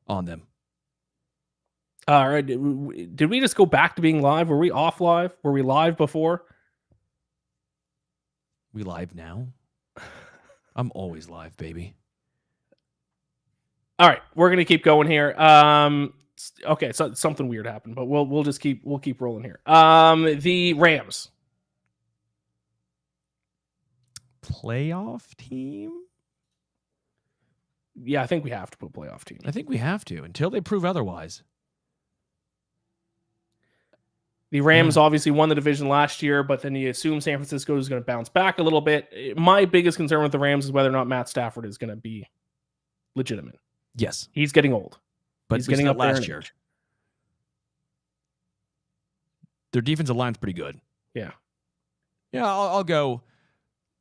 on them. All right. Did we just go back to being live? Were we off live? Were we live before? We live now? I'm always live, baby. All right, we're gonna keep going here. Okay, so something weird happened, but we'll keep rolling here. The Rams playoff team. Yeah, I think we have to put playoff team. I think we have to until they prove otherwise. The Rams obviously won the division last year, but then you assume San Francisco is going to bounce back a little bit. My biggest concern with the Rams is whether or not Matt Stafford is going to be legitimate. Yes. He's getting old. But he's getting up last year. Their defensive line's pretty good. Yeah. Yeah, I'll go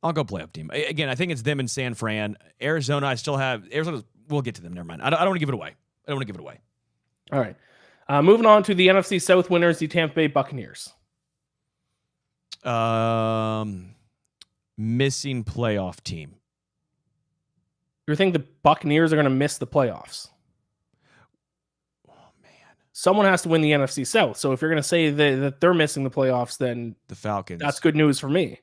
playoff team. Again, I think it's them and San Fran. Arizona, I still have Arizona. We'll get to them. Never mind. I don't want to give it away. All right. Moving on to the NFC South winners, the Tampa Bay Buccaneers. Missing playoff team. You think the Buccaneers are going to miss the playoffs? Oh, man. Someone has to win the NFC South. So if you're going to say that they're missing the playoffs, then the Falcons. That's good news for me.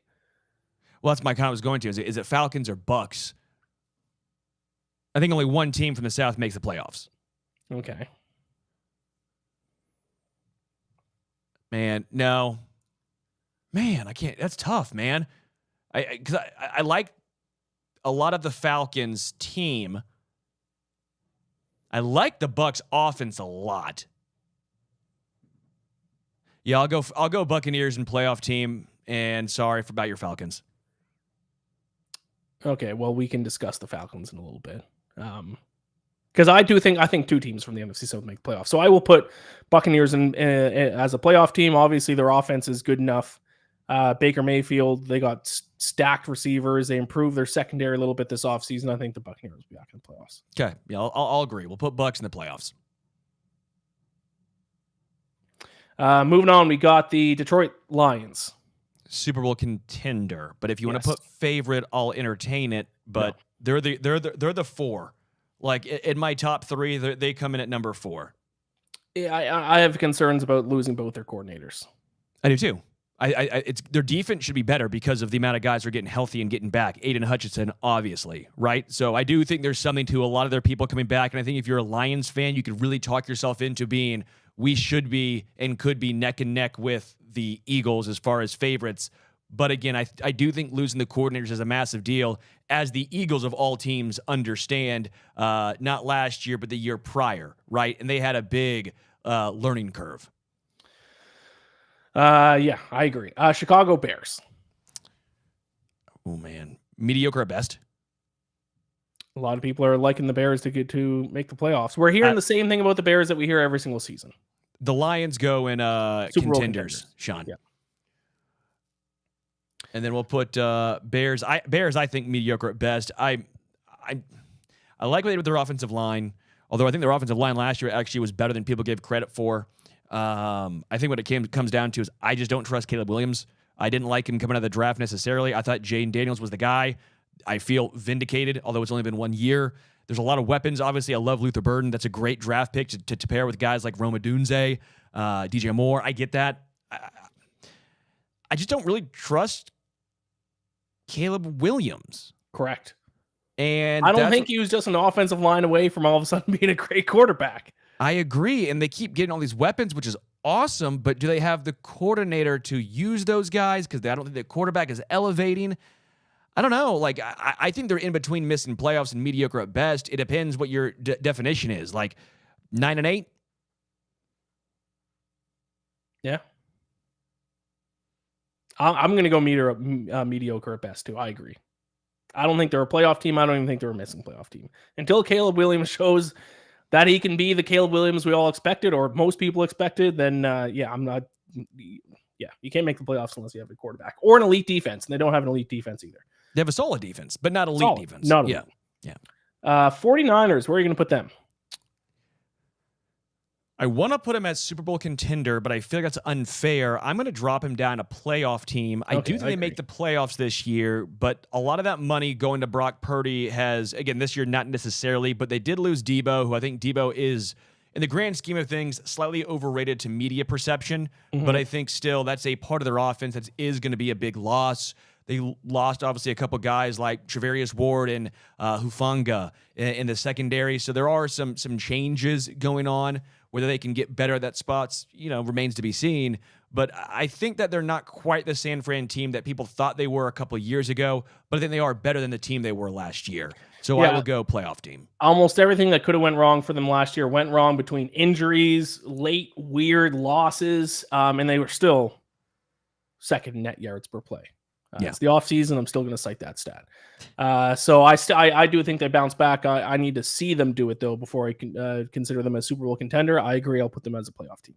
Well, that's my comment I was going to. Is it Falcons or Bucks? I think only one team from the South makes the playoffs. Okay. Man, no. Man, I can't. That's tough, man. Because I like a lot of the Falcons team. I like the Bucks offense a lot. Yeah, I'll go Buccaneers and playoff team. And sorry about your Falcons. Okay, well, we can discuss the Falcons in a little bit. Because I think two teams from the NFC South make the playoffs. So I will put Buccaneers in as a playoff team. Obviously, their offense is good enough. Baker Mayfield, they got stacked receivers. They improved their secondary a little bit this offseason. I think the Buccaneers will be back in the playoffs. Okay, yeah, I'll agree. We'll put Bucks in the playoffs. Moving on, we got the Detroit Lions. Super Bowl contender. But if you want to put favorite, I'll entertain it. But no. They're the four. Like in my top three, they come in at number 4. Yeah, I have concerns about losing both their coordinators. I do too. It's their defense should be better because of the amount of guys who are getting healthy and getting back. Aiden Hutchinson, obviously, right? So I do think there's something to a lot of their people coming back. And I think if you're a Lions fan, you could really talk yourself into being, we should be and could be neck and neck with the Eagles as far as favorites. But again, I do think losing the coordinators is a massive deal, as the Eagles of all teams understand, not last year, but the year prior, right? And they had a big learning curve. Yeah, I agree. Chicago Bears. Oh, man. Mediocre at best. A lot of people are liking the Bears to make the playoffs. We're hearing the same thing about the Bears that we hear every single season. The Lions go in contenders, Sean. Yeah. And then we'll put Bears. Bears, I think, mediocre at best. I like what they did with their offensive line, although I think their offensive line last year actually was better than people gave credit for. I think what it comes down to is I just don't trust Caleb Williams. I didn't like him coming out of the draft necessarily. I thought Jaden Daniels was the guy. I feel vindicated, although it's only been 1 year. There's a lot of weapons. Obviously, I love Luther Burden. That's a great draft pick to pair with guys like Roma Dunze, DJ Moore. I get that. I just don't really trust Caleb Williams. Correct. And I don't think he was just an offensive line away from all of a sudden being a great quarterback. I agree. And they keep getting all these weapons, which is awesome. But do they have the coordinator to use those guys? Because I don't think the quarterback is elevating. I don't know. Like, I think they're in between missing playoffs and mediocre at best. It depends what your definition is. Like 9-8? Yeah. I'm going to go mediocre at best, too. I agree. I don't think they're a playoff team. I don't even think they're a missing playoff team. Until Caleb Williams shows that he can be the Caleb Williams we all expected, or most people expected, then, I'm not. Yeah, you can't make the playoffs unless you have a quarterback or an elite defense, and they don't have an elite defense either. They have a solid defense, but not elite defense. Not elite. Yeah. 49ers, where are you going to put them? I want to put him as Super Bowl contender, but I feel like that's unfair. I'm going to drop him down a playoff team. I do think they make the playoffs this year, but a lot of that money going to Brock Purdy has, again, this year not necessarily, but they did lose Debo, who I think Debo is, in the grand scheme of things, slightly overrated to media perception, but I think still that's a part of their offense that is going to be a big loss. They lost, obviously, a couple guys like Trevarius Ward and Hufanga in the secondary, so there are some changes going on. Whether they can get better at that spots, remains to be seen. But I think that they're not quite the San Fran team that people thought they were a couple of years ago, but I think they are better than the team they were last year. So I will go playoff team. Almost everything that could have went wrong for them last year went wrong between injuries, late weird losses, and they were still second net yards per play. It's the offseason. I'm still going to cite that stat. So I do think they bounce back. I need to see them do it, though, before I can consider them a Super Bowl contender. I agree. I'll put them as a playoff team.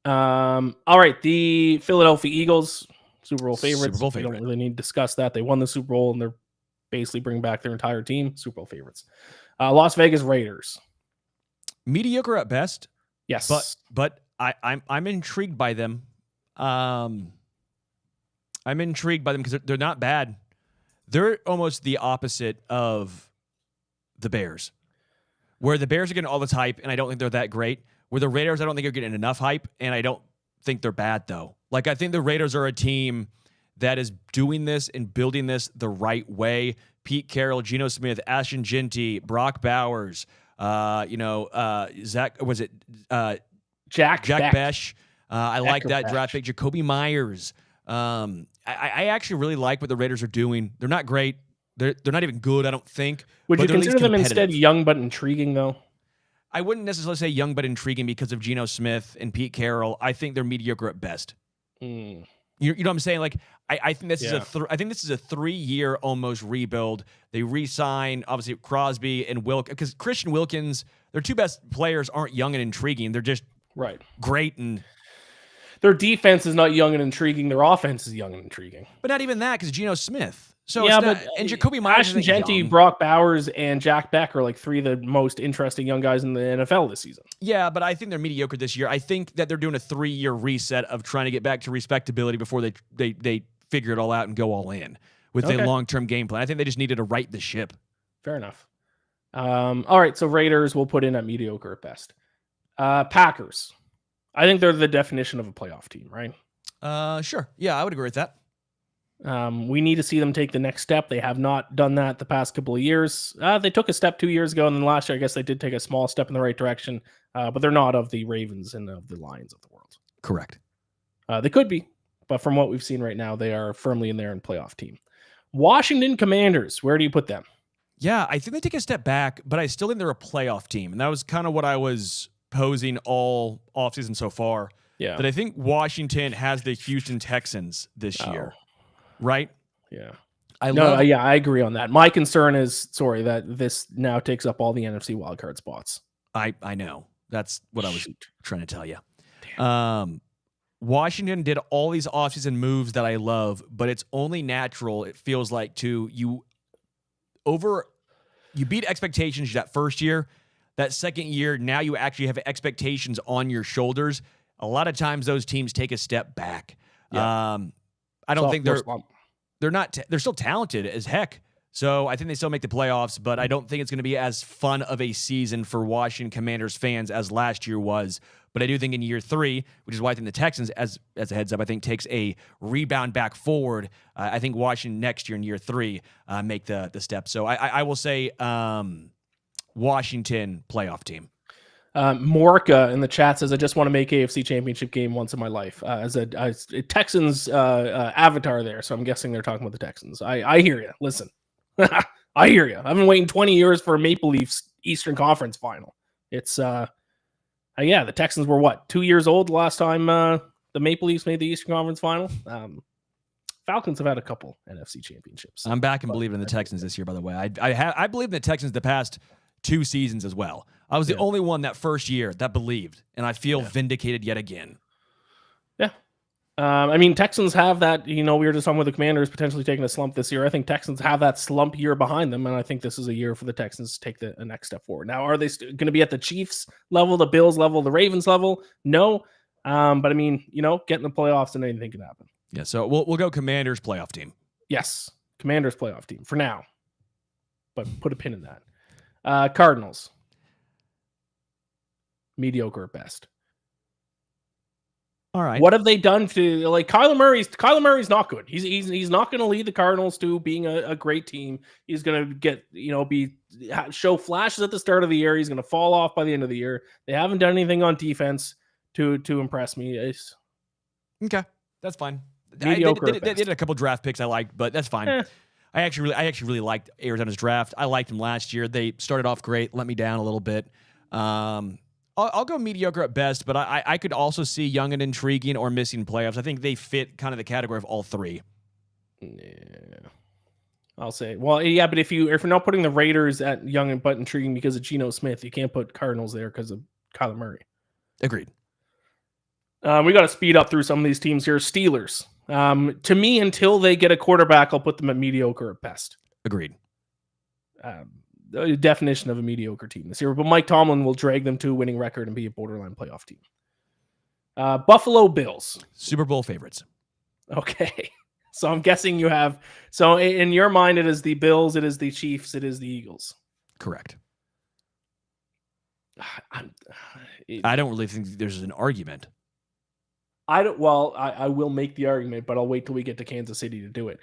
All right. The Philadelphia Eagles, Super Bowl favorites. We don't really need to discuss that. They won the Super Bowl, and they're basically bringing back their entire team. Super Bowl favorites. Las Vegas Raiders. Mediocre at best. Yes. But I'm intrigued by them. I'm intrigued by them because they're not bad. They're almost the opposite of the Bears, where the Bears are getting all this hype, and I don't think they're that great. Where the Raiders, I don't think are getting enough hype, and I don't think they're bad, though. Like, I think the Raiders are a team that is doing this and building this the right way. Pete Carroll, Geno Smith, Ashton Jeanty, Brock Bowers, Jack Besh. I like that draft pick. Jacoby Myers. I actually really like what the Raiders are doing. They're not great. They're not even good, I don't think. Would you consider them instead young but intriguing, though? I wouldn't necessarily say young but intriguing because of Geno Smith and Pete Carroll. I think they're mediocre at best. You know what I'm saying? Like, I think this is a 3-year almost rebuild. They re-sign, obviously, Crosby and because Christian Wilkins, their two best players aren't young and intriguing. They're just great and... Their defense is not young and intriguing. Their offense is young and intriguing. But not even that, because Geno Smith. So and Jacoby Myers, Ashton Jeanty, Brock Bowers, and Jack Beck are like three of the most interesting young guys in the NFL this season. Yeah, but I think they're mediocre this year. I think that they're doing a 3-year reset of trying to get back to respectability before they figure it all out and go all in with a long-term game plan. I think they just needed to right the ship. Fair enough. All right, so Raiders we'll put in at mediocre at best. Packers. I think they're the definition of a playoff team, right? Sure. Yeah, I would agree with that. We need to see them take the next step. They have not done that the past couple of years. They took a step 2 years ago, and then last year, I guess they did take a small step in the right direction, but they're not of the Ravens and of the Lions of the world. Correct. They could be, but from what we've seen right now, they are firmly in there in playoff team. Washington Commanders, where do you put them? Yeah, I think they take a step back, but I still think they're a playoff team, and that was kind of what I was posing all offseason so far. Yeah. That I think Washington has the Houston Texans this year. Right? Yeah. I agree on that. My concern is, that this now takes up all the NFC wildcard spots. I know. That's what I was trying to tell you. Washington did all these offseason moves that I love, but it's only natural, it feels like, you beat expectations that first year. That second year, now you actually have expectations on your shoulders. A lot of times those teams take a step back. Yeah. I don't think they're still talented as heck. So I think they still make the playoffs, but I don't think it's going to be as fun of a season for Washington Commanders fans as last year was. But I do think in year 3, which is why I think the Texans, as a heads up, I think takes a rebound back forward. I think Washington next year in year 3 make the step. So I will say Washington playoff team. Morka in the chat says, I just want to make AFC Championship game once in my life. As a Texans avatar there, so I'm guessing they're talking about the Texans. I hear you. Listen, I hear you. I've been waiting 20 years for a Maple Leafs Eastern Conference final. It's, the Texans were 2 years old last time the Maple Leafs made the Eastern Conference final. Falcons have had a couple NFC championships. I'm back and believing in the Texans this year, by the way. I believe in the Texans the past 2 seasons as well. I was the only one that first year that believed, and I feel vindicated yet again. Yeah. I mean, Texans have that, we were just talking with the Commanders potentially taking a slump this year. I think Texans have that slump year behind them, and I think this is a year for the Texans to take a next step forward. Now, are they going to be at the Chiefs level, the Bills level, the Ravens level? No. But I mean, get in the playoffs and anything can happen. Yeah, so we'll go Commanders playoff team. Yes, Commanders playoff team for now. But put a pin in that. Cardinals. Mediocre at best. All right. What have they done to Kyler Murray's? Kyler Murray's not good. He's not going to lead the Cardinals to being a great team. He's going to get show flashes at the start of the year. He's going to fall off by the end of the year. They haven't done anything on defense to impress me. Okay, that's fine. Mediocre. They did a couple draft picks I liked, but that's fine. I actually really liked Arizona's draft. I liked them last year. They started off great, let me down a little bit. I'll go mediocre at best, but I could also see young and intriguing or missing playoffs. I think they fit kind of the category of all three. Yeah, I'll say. Well, yeah, but if you're not putting the Raiders at young and but intriguing because of Geno Smith, you can't put Cardinals there because of Kyler Murray. Agreed. We got to speed up through some of these teams here. Steelers. To me, until they get a quarterback, I'll put them at mediocre at best. Agreed. The definition of a mediocre team this year, but Mike Tomlin will drag them to a winning record and be a borderline playoff team. Buffalo Bills. Super Bowl favorites. Okay. So I'm guessing you have, so in your mind, it is the Bills, it is the Chiefs, it is the Eagles. Correct. I don't really think there's an argument. I will make the argument, but I'll wait till we get to Kansas City to do it.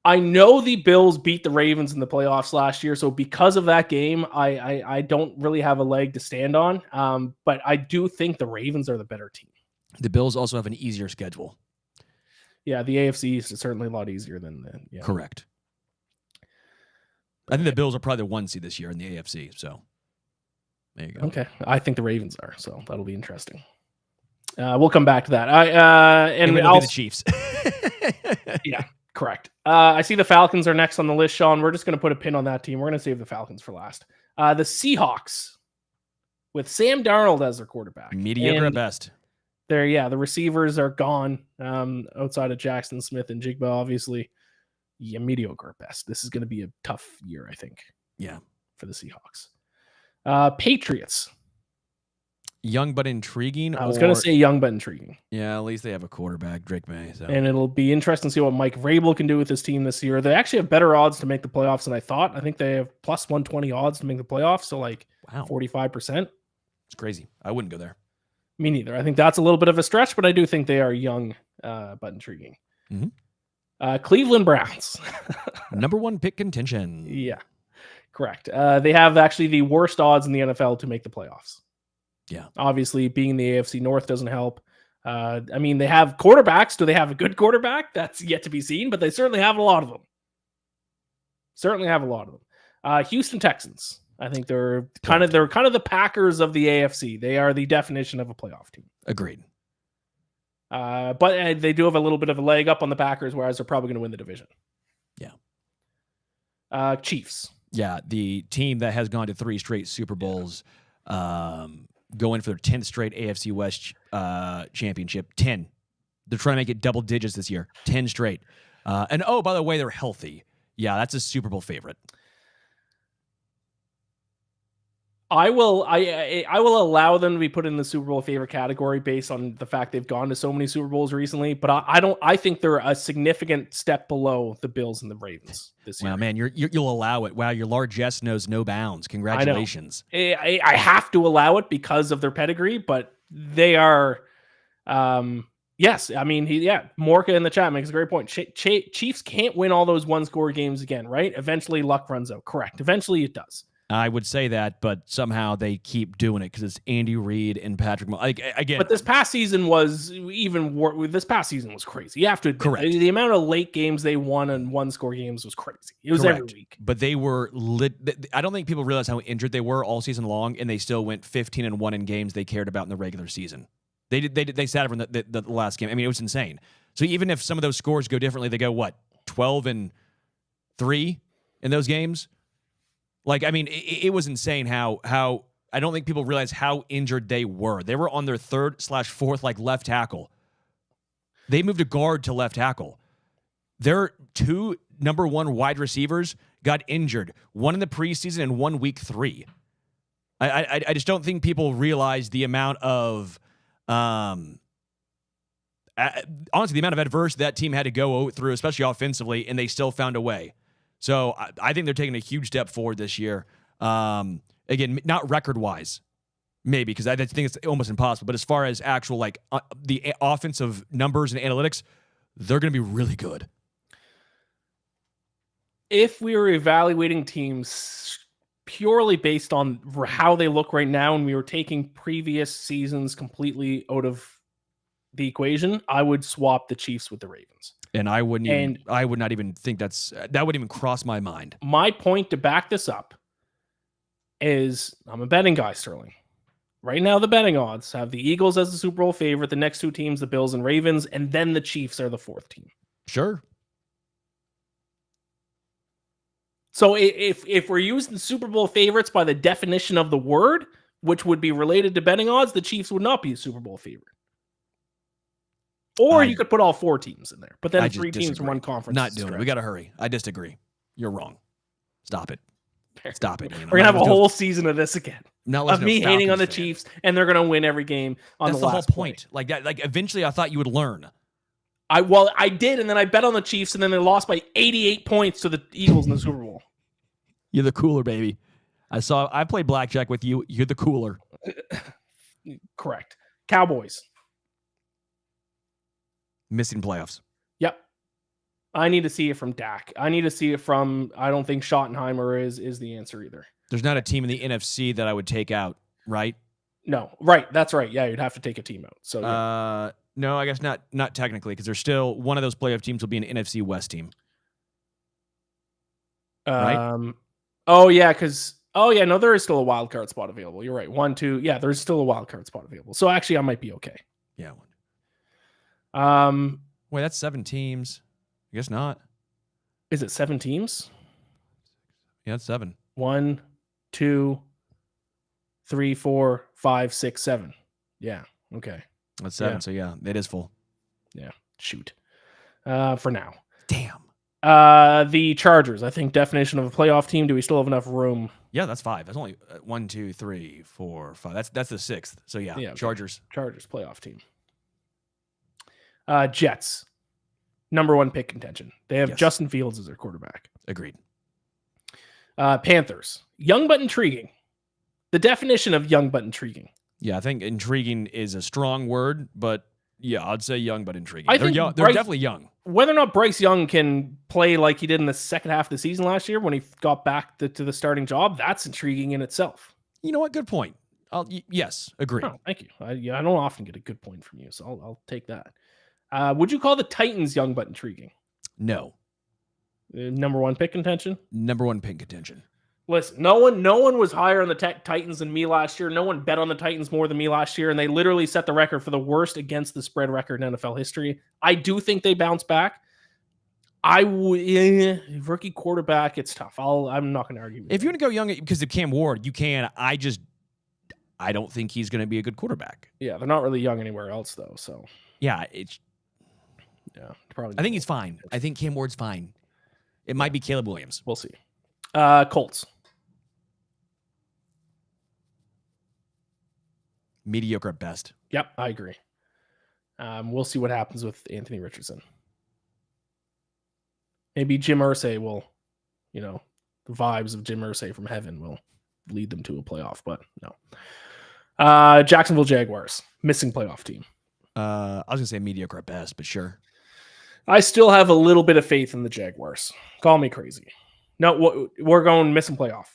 I know the Bills beat the Ravens in the playoffs last year, so because of that game, I don't really have a leg to stand on. But I do think the Ravens are the better team. The Bills also have an easier schedule. Yeah, the AFC East is certainly a lot easier than the. Yeah. Correct. I think the Bills are probably the 1 seed this year in the AFC. So there you go. Okay, I think the Ravens are, so that'll be interesting. We'll come back to that. And I'll be the Chiefs. Yeah. Correct. I see the Falcons are next on the list, Sean. We're just going to put a pin on that team. We're going to save the Falcons for last. The Seahawks with Sam Darnold as their quarterback. Mediocre at best. The receivers are gone outside of Jackson Smith and Jigba, obviously. Yeah, mediocre at best. This is going to be a tough year, I think. Yeah. For the Seahawks. Patriots. Young but intriguing. I was going to say young but intriguing. Yeah, at least they have a quarterback, Drake May. So. And it'll be interesting to see what Mike Vrabel can do with this team this year. They actually have better odds to make the playoffs than I thought. I think they have plus 120 odds to make the playoffs. So wow. 45%. It's crazy. I wouldn't go there. Me neither. I think that's a little bit of a stretch, but I do think they are young but intriguing. Mm-hmm. Cleveland Browns. Number 1 pick contention. Yeah, correct. They have actually the worst odds in the NFL to make the playoffs. Yeah. Obviously, being in the AFC North doesn't help. I mean, they have quarterbacks. Do they have a good quarterback? That's yet to be seen, but they certainly have a lot of them. Houston Texans. I think they're kind of the Packers of the AFC. They are the definition of a playoff team. Agreed. But they do have a little bit of a leg up on the Packers, whereas they're probably going to win the division. Yeah. Chiefs. Yeah, the team that has gone to 3 straight Super Bowls. Going for their 10th straight AFC West championship. 10. They're trying to make it double digits this year. 10 straight. And oh, by the way, they're healthy. Yeah, that's a Super Bowl favorite. I will allow them to be put in the Super Bowl favorite category based on the fact they've gone to so many Super Bowls recently. But I think they're a significant step below the Bills and the Ravens this year. Wow, man, you'll allow it. Wow, your largesse knows no bounds. Congratulations. I have to allow it because of their pedigree, but they are. Yes, I mean, Morka in the chat makes a great point. Chiefs can't win all those one-score games again, right? Eventually, luck runs out. Correct. Eventually, it does. I would say that, but somehow they keep doing it because it's Andy Reid and Patrick Mahomes. Again, but this past season was even worse. This past season was crazy. You have to admit, correct. The amount of late games they won and one-score games was crazy. It was correct. Every week. But they were lit. I don't think people realize how injured they were all season long, and they still went 15-1 in games they cared about in the regular season. They sat over in the last game. I mean, it was insane. So even if some of those scores go differently, they go 12-3 in those games. I mean, it was insane how I don't think people realize how injured they were. They were on their 3rd/4th left tackle. They moved a guard to left tackle. Their 2 number 1 wide receivers got injured, one in the preseason and one week 3. I just don't think people realize the amount of, honestly, the amount of adversity that team had to go through, especially offensively, and they still found a way. So I think they're taking a huge step forward this year. Again, not record-wise, maybe, because I think it's almost impossible. But as far as actual, like, the offensive numbers and analytics, they're going to be really good. If we were evaluating teams purely based on how they look right now, and we were taking previous seasons completely out of the equation, I would swap the Chiefs with the Ravens. And I would not even think that would even cross my mind. My point to back this up is I'm a betting guy, Sterling. Right now, the betting odds have the Eagles as the Super Bowl favorite, the next 2 teams, the Bills and Ravens, and then the Chiefs are the 4th team. Sure. So if we're using the Super Bowl favorites by the definition of the word, which would be related to betting odds, the Chiefs would not be a Super Bowl favorite. Or you could put all 4 teams in there, but then 3 teams from one conference. Not doing it. We got to hurry. I disagree. You're wrong. Stop it. Stop it. We're going to have a whole season of this again. Of me hating on the Chiefs, and they're going to win every game on the last whole point. Like that. Like eventually, I thought you would learn. I did, and then I bet on the Chiefs, and then they lost by 88 points to the Eagles in the Super Bowl. You're the cooler, baby. I played blackjack with you. You're the cooler. Correct. Cowboys. Missing playoffs. Yep. I need to see it from Dak. I need to see it from, I don't think Schottenheimer is the answer either. There's not a team in the NFC that I would take out, right? No. Right. That's right. Yeah, you'd have to take a team out. So yeah. No, I guess not technically, because there's still one of those playoff teams will be an NFC West team. Right? Oh yeah, no, there is still a wild card spot available. You're right. 1, 2. Yeah, there's still a wild card spot available. So actually I might be okay. Yeah. Wait, that's 7 teams. I guess not. Is it 7 teams? Yeah, it's 7. 1, 2, 3, 4, 5, 6, 7. Yeah. Okay. That's 7. Yeah. So yeah, it is full. Yeah. Shoot. For now. Damn. The Chargers, I think definition of a playoff team. Do we still have enough room? Yeah, that's 5. That's only 1, 2, 3, 4, 5. That's the 6th. So yeah, okay. Chargers playoff team. Jets, number 1 pick contention. They have Justin Fields as their quarterback. Agreed. Panthers, young but intriguing. The definition of young but intriguing. Yeah, I think intriguing is a strong word, but yeah, I'd say young but intriguing. They're definitely young. Whether or not Bryce Young can play like he did in the second half of the season last year when he got back to the starting job, that's intriguing in itself. You know what? Good point. Yes, agree. Oh, thank you. I don't often get a good point from you, so I'll take that. Would you call the Titans young but intriguing? No. Number 1 pick contention? Number 1 pick contention. Listen, no one was higher on the Titans than me last year. No one bet on the Titans more than me last year, and they literally set the record for the worst against the spread record in NFL history. I do think they bounce back. Rookie quarterback, it's tough. I'm not going to argue with if you want to go young because of Cam Ward, you can. I don't think he's going to be a good quarterback. Yeah, they're not really young anywhere else, though. So yeah, probably. I think he's fine. I think Cam Ward's fine. It might be Caleb Williams. We'll see. Colts. Mediocre at best. Yep, I agree. We'll see what happens with Anthony Richardson. Maybe Jim Irsay will, the vibes of Jim Irsay from heaven will lead them to a playoff, but no. Jacksonville Jaguars, missing playoff team. I was going to say mediocre at best, but sure. I still have a little bit of faith in the Jaguars. Call me crazy. No, we're going missing playoff.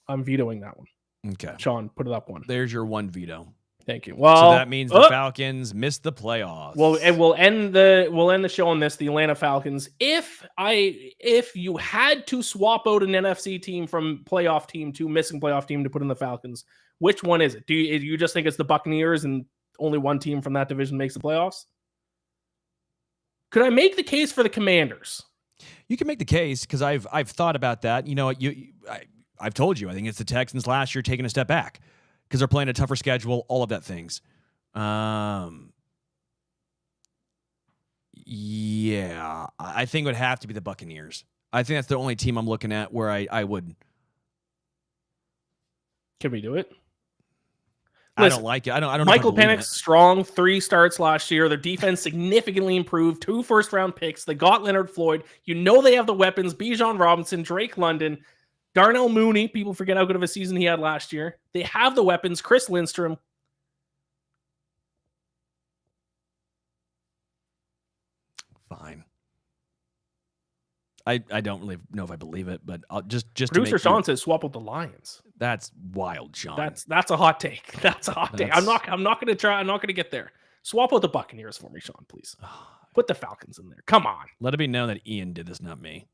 I'm vetoing that one. Okay. Sean, put it up 1. There's your 1 veto. Thank you. Well, so that means the Falcons missed the playoffs. Well, and we'll end the show on this. The Atlanta Falcons. If you had to swap out an NFC team from playoff team to missing playoff team to put in the Falcons, which one is it? Do you just think it's the Buccaneers and only one team from that division makes the playoffs? Could I make the case for the Commanders? You can make the case because I've thought about that. You know, I've told you I think it's the Texans last year taking a step back because they're playing a tougher schedule, all of that things. Yeah, I think it would have to be the Buccaneers. I think that's the only team I'm looking at where I would. Can we do it? I don't like it. I don't know. Michael If I believe Penix, strong 3 starts last year. Their defense significantly improved. 2 first-round picks. They got Leonard Floyd. You know they have the weapons. Bijan Robinson, Drake London, Darnell Mooney. People forget how good of a season he had last year. They have the weapons. Chris Lindstrom. Fine. I don't really know if I believe it, but I'll just Producer Sean says swap with the Lions. That's wild, Sean. That's a hot take. That's a hot take. I'm not gonna try. I'm not gonna get there. Swap with the Buccaneers for me, Sean, please. Put the Falcons in there. Come on. Let it be known that Ian did this, not me.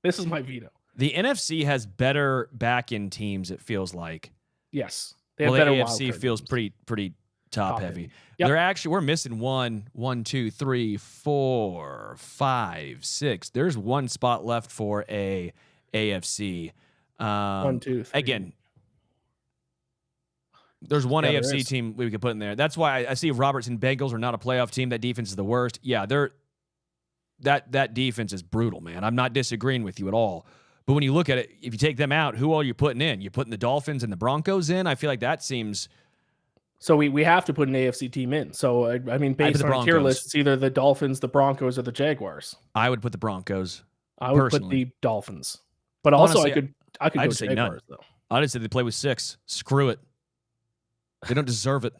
This is my veto. The NFC has better back-end teams, it feels like. Yes. They have better the AFC feels teams. pretty top heavy. Yep. We're missing 1, 2, 3, 4, 5, 6. There's one spot left for a AFC. 1, 2, 3. Again, there's one AFC team we could put in there. That's why I see Robertson Bengals are not a playoff team. That defense is the worst. Yeah, that defense is brutal, man. I'm not disagreeing with you at all. But when you look at it, if you take them out, who are you putting in? You're putting the Dolphins and the Broncos in? I feel like that seems... So we have to put an AFC team in. So, I mean, based on tier list, it's either the Dolphins, the Broncos, or the Jaguars. I would put the Broncos. I would put the Dolphins. But also, honestly, I could go say Jaguars, none. though. I just say they play with 6. Screw it. They don't deserve it.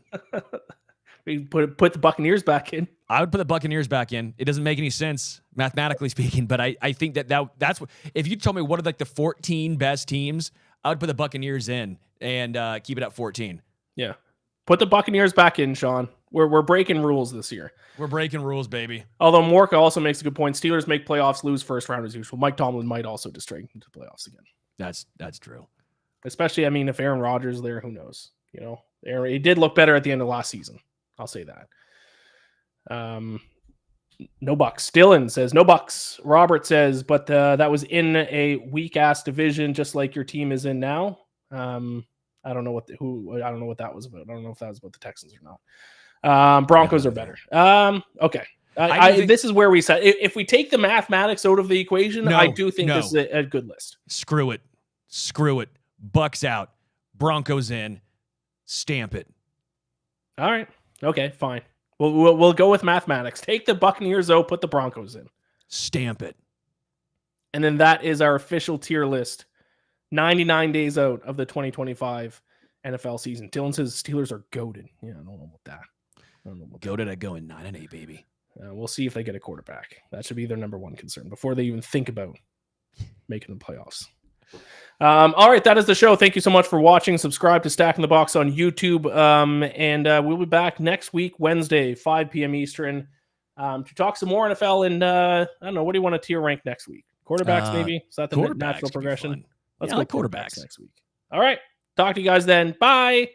We put the Buccaneers back in. I would put the Buccaneers back in. It doesn't make any sense, mathematically speaking, but I think that's what... If you told me what are like the 14 best teams, I would put the Buccaneers in and keep it at 14. Yeah. Put the Buccaneers back in, Sean. We're breaking rules this year. We're breaking rules, baby. Although Morka also makes a good point. Steelers make playoffs, lose first round as usual. Mike Tomlin might also just straighten into the playoffs again. That's true. Especially, I mean, if Aaron Rodgers is there, who knows? You know, he did look better at the end of last season. I'll say that. No Bucks. Dylan says no Bucks. Robert says, but that was in a weak ass division, just like your team is in now. I don't know what that was about. I don't know if that was about the Texans or not. Broncos are better. Okay. This is where we said if we take the mathematics out of the equation, I do think this is a good list. Screw it. Bucks out. Broncos in. Stamp it. All right. Okay. Fine. We'll go with mathematics. Take the Buccaneers out. Put the Broncos in. Stamp it. And then that is our official tier list. 99 days out of the 2025 NFL season. Dylan says Steelers are goated. Yeah, I don't know about that. Goated at going 9-8, baby. We'll see if they get a quarterback. That should be their number one concern before they even think about making the playoffs. All right, that is the show. Thank you so much for watching. Subscribe to Stacking the Box on YouTube. And we'll be back next week, Wednesday, 5 p.m. Eastern, to talk some more NFL. And I don't know, what do you want to tier rank next week? Quarterbacks, maybe? Is that the natural progression? Let's go quarterbacks next week. All right. Talk to you guys then. Bye.